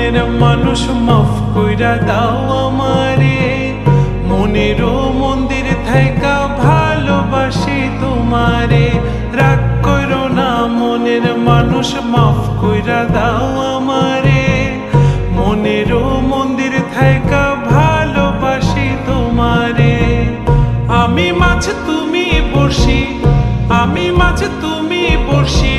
মনের মানুষ মাফ কইরা দাও আমারে, মনেরও মন্দির থাইকা ভালোবাসি তোমারে। রাগ করো না মনের মানুষ মাফ কইরা দাও আমারে, মনেরও মন্দির থাইকা ভালোবাসি তোমারে। আমি মাছ তুমি বড়শি, আমি মাছ তুমি বড়শি।